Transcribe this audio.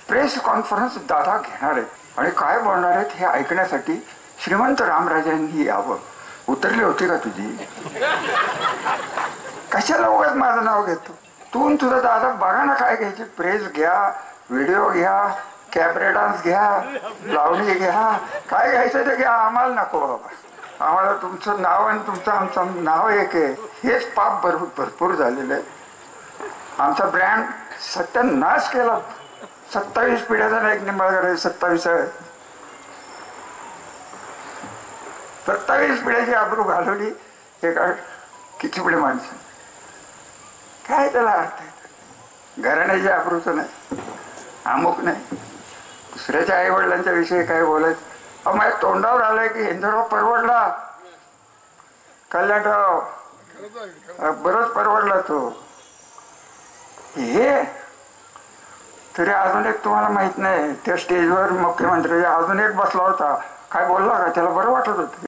Press conference दादा घेणार आहेत आणि काय बोलणार आहेत हे ऐकण्यासाठी श्रीमंत रामराजांनी यावं. उतरली होती का तुझी? कशाला उगाच माझं नाव घेतो तू? तुझा दादा बघा ना काय घ्यायची. प्रेस घ्या, व्हिडिओ घ्या, कॅबरे डान्स घ्या, लावणी घ्या, काय घ्यायचं ते घ्या. आम्हाला नको बाबा. आम्हाला तुमचं नाव आणि तुमचं आमचं नाव एक आहे. हेच पाप भरपूर झालेलं आहे. आमचा ब्रँड सत्यानाश केला. 27 पिढ्याचा नाही, एक निंबाळकर 27 आहे. 27 पिढ्याची आबरू घालवली एका किचबडे माणसं. काय त्याला अर्थ आहे? घराण्याची आबरूचं नाही, अमुक नाही. दुसऱ्याच्या आई वडिलांच्या विषयी काय बोलायचं? अहो माझ्या तोंडावर आलंय की हिंदुराव परवडला, कल्याणराव बरंच परवडला तो. हे तरी अजून एक तुम्हाला माहित नाही, त्या स्टेजवर मुख्यमंत्री अजून एक बसला होता. काय बोलला का? त्याला बरं वाटत होतं.